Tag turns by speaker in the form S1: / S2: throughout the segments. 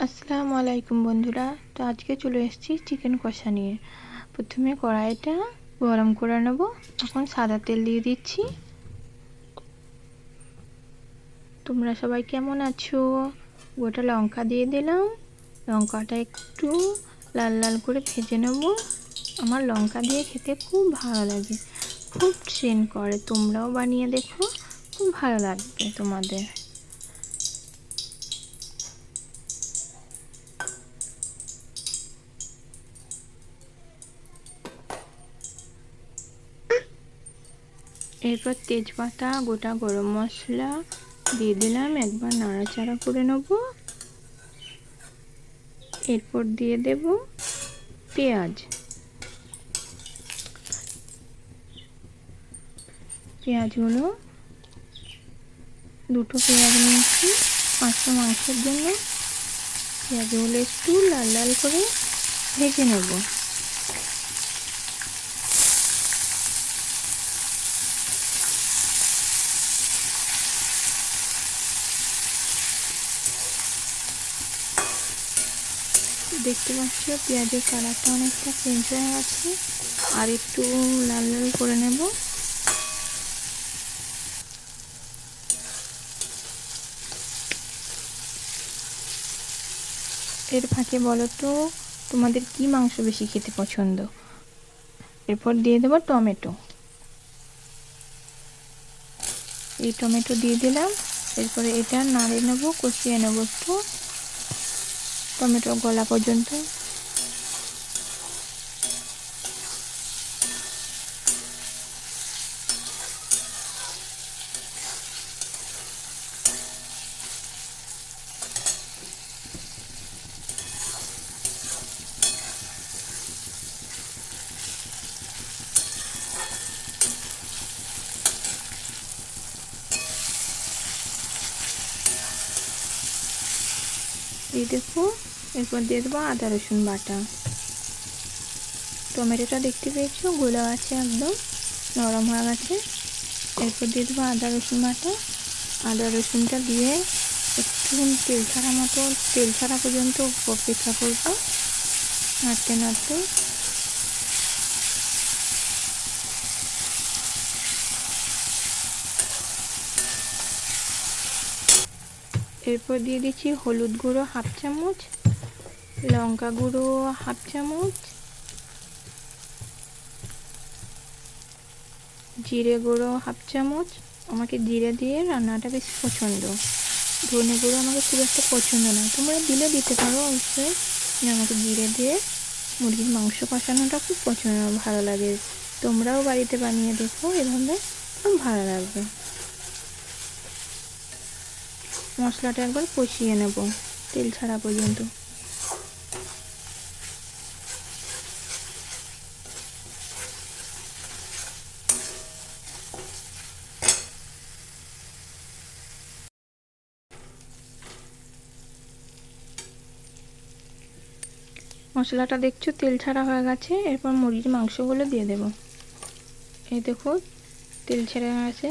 S1: আসসালামু আলাইকুম বন্ধুরা। তো আজকে চলে এসেছি চিকেন কষা নিয়ে। প্রথমে কড়াইটা গরম করে নেব। এখন সাদা তেল দিয়ে দিচ্ছি। তোমরা সবাই কেমন আছো? গোটা লঙ্কা দিয়ে দিলাম। লঙ্কাটা একটু লাল লাল করে ভেজে নেব। আমার লঙ্কা দিয়ে খেতে খুব ভালো লাগে, খুব সেন্ট করে। তোমরাও বানিয়ে দেখো, খুব ভালো লাগবে তোমাদের। এরপর তেজপাতা, গোটা গরম মশলা দিয়ে দিলাম। একবার নাড়াচাড়া করে নেব। এরপর দিয়ে দেব পেঁয়াজ। পেঁয়াজগুলো দুটো পেঁয়াজ নিয়েছি 500 মাংসের জন্য। পেঁয়াজগুলো একটু লাল লাল করে ভেজে নেব। দেখতে পাচ্ছ পেঁয়াজের কালারটা অনেকটা চেঞ্জ হয়ে গেছে। আর একটু লাল লাল করে নেব। এর ফাঁকে বলো তো তোমাদের কি মাংস বেশি খেতে পছন্দ। এরপর দিয়ে দেবো টমেটো। এই টমেটো দিয়ে দিলাম। এরপরে এটা নাড়ে নেব, কষিয়ে নেব একটু টমেটো গলা পর্যন্ত। এই দেখো, এরপর দিয়ে দেবো আদা রসুন বাটা। টমেটোটা দেখতে পেয়েছো গলে আছে, একদম নরম হয়ে গেছে। এরপর দিয়ে দেবো আদা রসুন বাটা। আদা রসুনটা দিয়ে একটু তেল ছাড়া পর্যন্ত অপেক্ষা করবো, নাড়তে নাড়তে। এরপর দিয়ে দিচ্ছি হলুদ গুঁড়ো 1/2 চামচ, লঙ্কা গুঁড়ো 1/2 চামচ, জিরে গুঁড়ো 1/2 চামচ। আমাকে জিরে দিয়ে রান্নাটা বেশি পছন্দ। ধনে গুঁড়ো আমাকে খুব একটা পছন্দ না, তোমরা দিলে দিতে পারো অবশ্যই। আমাকে জিরে দিয়ে মুরগির মাংস কষানোটা খুব পছন্দ, ভালো লাগে। তোমরাও বাড়িতে বানিয়ে দেখো, এভাবে খুব ভালো লাগবে। মশলাটা একবার কষিয়ে নেব তেল ছাড়া পর্যন্ত। মশলাটা দেখছো তেল ছাড়া হয়ে গেছে। এরপর মুরগির মাংসগুলো দিয়ে দেব। এই দেখো তেল ছেড়ে গেছে।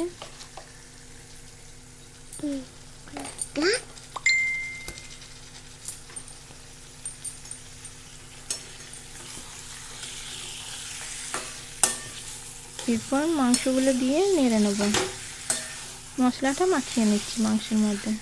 S1: এরপর মাংসগুলো দিয়ে নেড়ে নেব। মশলাটা মাখিয়ে নিচ্ছি মাংসের মধ্যে।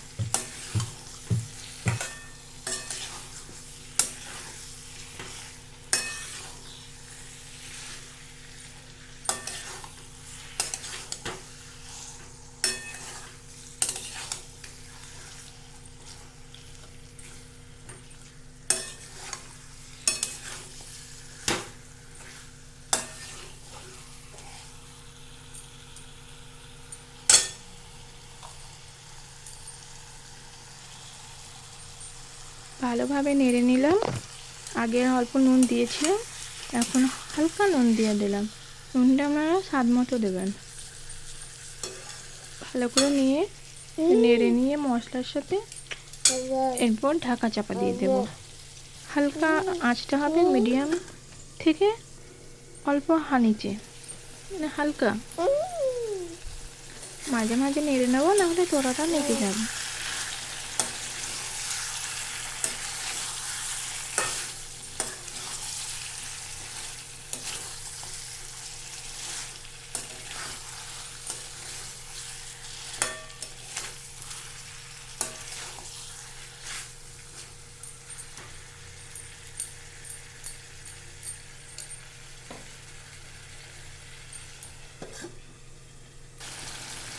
S1: ভালোভাবে নেড়ে নিলাম। আগে অল্প নুন দিয়েছিলাম, এখন হালকা নুন দিয়ে দিলাম। নুনটা আপনারা স্বাদ মতো দেবেন। ভালো করে নেড়ে নিয়ে মশলার সাথে এরপর ঢাকা চাপা দিয়ে দেব। হালকা আঁচটা হবে মিডিয়াম থেকে অল্প নিচে, মানে হালকা। মাঝে মাঝে নেড়ে নেবো, নাহলে তোড়াটা লেগে যাবে।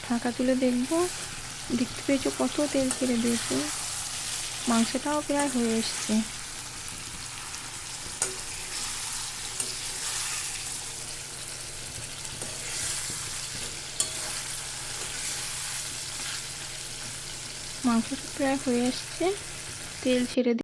S1: ঢাকা তুলে দেখবো। দেখতে পেয়েছো কত তেল ছেড়ে দিয়েছে। মাংসটাও প্রায় হয়ে এসছে। মাংসটা প্রায় হয়ে আসছে, তেল ছেড়ে